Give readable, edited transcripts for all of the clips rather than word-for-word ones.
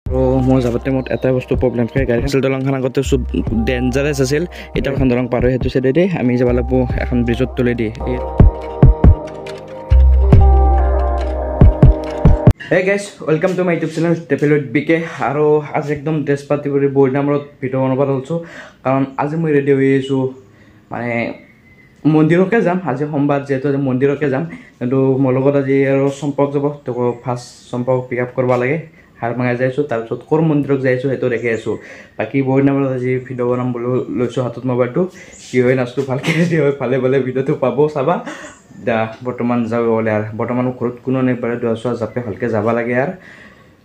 মই যাবতে মোৰ এটা বস্তু প্ৰব্লেম হয় গাড়ীখন দলংখন আগতে চব ডেঞ্জাৰাছ আছিল এতিয়া এখন দলং পাৰ হৈ সেইটো চাইডে আমি যাব লাগিব এখন ব্ৰিজত তলেদি Hey guys, welcome to my YouTube channel Stephen BK আৰু আজি একদম ড্ৰেছ পাতি কৰি বৰ্ড নামত ভিডিঅ' বনাব লৈছোঁ কাৰণ আজি মই ৰেডি হৈ আছোঁ মানে মন্দিৰকে যাম আজি সোমবাৰ যেহেতু মন্দিৰকে যাম কিন্তু মোৰ লগত আজি আৰু সম্পৰ্ক যাব তো ফাৰ্ষ্ট সম্পৰ্ক পিক আপ কৰিব লাগে হাৰ মাঙাই যাইছোঁ তাৰপিছত ক'ৰ মন্দিৰত যাইছোঁ সেইটো দেখি আছোঁ বাকী বৰ্ড নামত আজি ভিডিঅ' বনাম বুলি লৈছোঁ হাতত মোবাইলটো কি হয় নাচটো ভালকৈ ৰেডি হয় ভালে ভালে ভিডিঅ'টো পাব চাবা বৰ্তমান যাওঁ ওলাই আৰু বৰ্তমান ঘৰত কোনো নাই পাৰে দোৱা চোৱা জাপে ভালকৈ যাব লাগে আৰু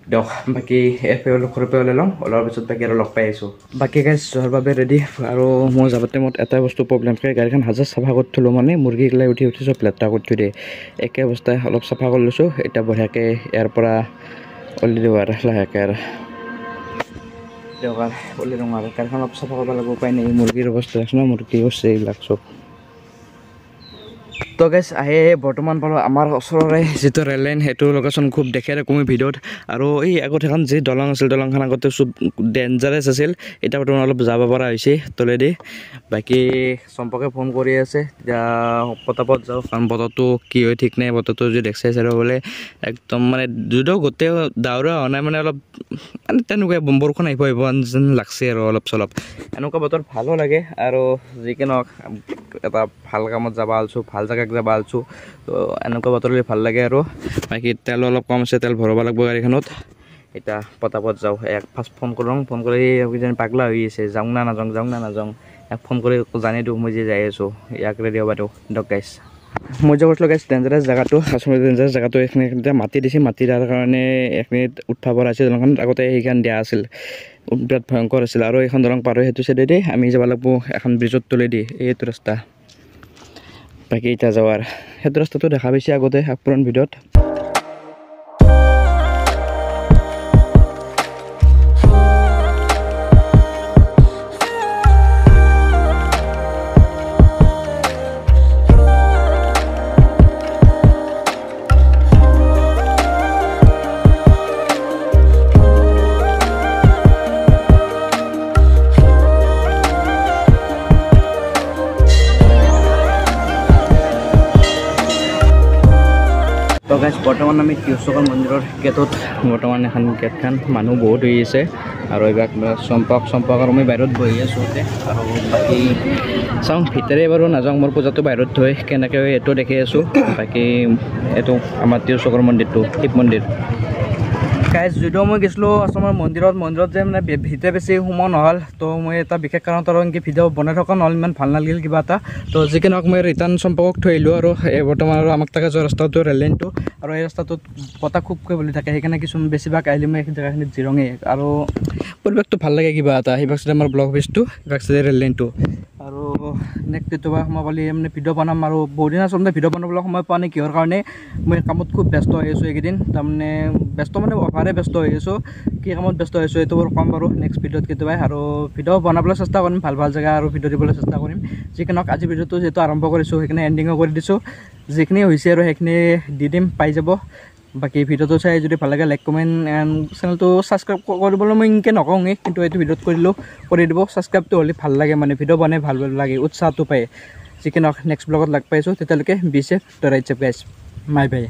দিয়ক বাকী ঘৰৰ পৰা ওলাই লওঁ ওলোৱাৰ পিছত বাকী আৰু লগ পাই আছোঁ বাকী গাইজ যোৱাৰ বাবে ৰেডি আৰু মই যাবতে মোৰ এটা বস্তু প্ৰব্লেম হয় গাড়ীখন হাজাৰ চাফা কৰি থলোঁ মানে মুৰ্গীগিলাই উঠি চব লেতেৰা কৰি থৈ দিয়ে একে অৱস্থাই অলপ চাফা কৰি লৈছোঁ এতিয়া বঢ়িয়াকৈ ইয়াৰ পৰা ওলাই দিওঁ আৰু লাহেকৈ আৰু দিয়ক আৰু ওলাই দিওঁ আৰু গাড়ীখন অলপ চাফা কৰিব লাগিব উপায় নাই মুৰ্গীৰ অৱস্থা আছে ন মুৰ্গী হৈছে এইবিলাক চব তো গাইজ আহে বৰ্তমান পালোঁ আমাৰ ওচৰৰে যিটো ৰেল লাইন সেইটো লোকেশ্যন খুব দেখে কমি ভিডিঅ'ত আৰু এই আগত এখন যি দলং আছিল দলংখন আগতে চব ডেঞ্জাৰাছ আছিল এতিয়া বৰ্তমান অলপ যাব পৰা হৈছে তলেদি বাকী চম্পকে ফোন কৰি আছে এতিয়া পটাপট যাওঁ কাৰণ বতৰটো কি হয় ঠিক নাই বতৰটো যদি দেখছে চাই বোলে একদম মানে যদিও গোটেই ডাৱৰে হোৱা নাই মানে অলপ মানে তেনেকুৱা বৰষুণ আহিব যেন লাগছে আৰু অলপ চলপ এনেকুৱা বতৰ ভালো লাগে আৰু যি কি নহওক এটা ভাল কামত যাব আলছোঁ ভাল জেগাত যাব আলছোঁ তো এনেকুৱা বতৰলৈ ভাল লাগে আৰু বাকী তেল অলপ কম আছে তেল ভৰাব লাগিব গাড়ীখনত এতিয়া পটাপট যাওঁ ফাৰ্ষ্ট ফোন কৰোঁ ফোন কৰি কিজানি পাগলা হৈ আছে যাওঁ না নাযাওঁ ইয়াক ফোন কৰি জানি দিওঁ মই যে যাই আছোঁ ইয়াক ৰেডি হ'ব দিওঁ দিয়ক গাইছ মই যে কৈছিলোঁ গাইছ ডেঞ্জাৰাছ জেগাটো আচলতে ডেঞ্জাৰাছ জেগাটো এইখিনিতে মাটি দিছে মাটি দিয়াৰ কাৰণে এইখিনিত উঠিব পৰা আছিল দলংখন আগতে সেইখন দিয়া আছিল বিৰাট ভয়ংকৰ আছিল আৰু এইখন দলং পাৰ হৈ সেইটো চাইডে আমি যাব লাগিব এখন ব্ৰিজত তলেদি এইটো ৰাস্তা বাকী এতিয়া যাৱাৰ সেইটো ৰাস্তাটো দেখা পাইছে আগতে পুৰণ ভিডিঅ'ত তো গাইজ বৰ্তমান আমি তিউচকৰ মন্দিৰৰ গেটত বৰ্তমান এখন গেটখন মানুহ বহুত হৈ আছে আৰু এইবিলাক চম্পক আৰু মই বাহিৰত বহি আছোঁ আৰু বাকী চাওঁ ভিতৰে বাৰু নাযাওঁ মোৰ পূজাটো বাহিৰত থৈ কেনেকৈ হয় এইটো দেখি আছোঁ বাকী এইটো আমাৰ তিউচকৰ মন্দিৰটো শিৱ মন্দিৰ গাইজ যদিও মই গৈছিলোঁ আচলতে মন্দিৰত যে মানে ভিতৰে বেছি সোমোৱা নহ'ল তো মই এটা বিশেষ কাৰণত আৰু এনেকৈ ভিডিঅ' বনাই থকা নহ'ল ইমান ভাল নালাগিল কিবা এটা তো যি কি নহওক মই ৰিটাৰ্ণ চম্পকক থৈ আহিলোঁ আৰু বৰ্তমান আৰু আমাক তাকে যোৱা ৰাস্তাটো ৰেল লাইনটো আৰু এই ৰাস্তাটোত বতাহ খুবকৈ বুলি থাকে সেইকাৰণে কিছুমান বেছিভাগ আহিলে মই এই জেগাখিনিত জিৰঙেই আৰু পৰিৱেশটো ভাল লাগে কিবা এটা সেইভাগ চাইডে আমাৰ ব্লক অফিচটো সেইভাগ চাইডে ৰেল লাইনটো আৰু নেক্সট কেতিয়াবা সময় পালে মানে ভিডিঅ' বনাম আৰু বহুদিন আচলতে ভিডিঅ' বনাবলৈ সময় পোৱা নাই কিহৰ কাৰণে মই কামত খুব ব্যস্ত হৈ আছোঁ এইকেইদিন তাৰমানে ব্যস্ত মানে অভাৰে ব্যস্ত হৈ আছোঁ কি কামত ব্যস্ত হৈ আছোঁ এইটো বাৰু কম বাৰু নেক্সট ভিডিঅ'ত কেতিয়াবা আৰু ভিডিঅ' বনাবলৈ চেষ্টা কৰিম ভাল জেগা আৰু ভিডিঅ' দিবলৈ চেষ্টা কৰিম যিকি নহওক আজি ভিডিঅ'টো যিহেতু আৰম্ভ কৰিছোঁ সেইখিনি এণ্ডিঙো কৰি দিছোঁ যিখিনি হৈছে আৰু সেইখিনি দি দিম পাই যাব বাকী ভিডিঅ'টো চাই যদি ভাল লাগে লাইক কমেণ্ট এণ্ড চেনেলটো ছাবস্ক্ৰাইব কৰিবলৈ মই এনেকৈ নকওঁগৈ কিন্তু এইটো ভিডিঅ'ত কৰি দিব ছাবস্ক্ৰাইবটো হ'লে ভাল লাগে মানে ভিডিঅ' বনাই ভাল লাগে উৎসাহটো পায় যিকি নহওক নেক্সট ব্লগত লগ পাইছোঁ তেতিয়ালৈকে be safe the right safe guys bye by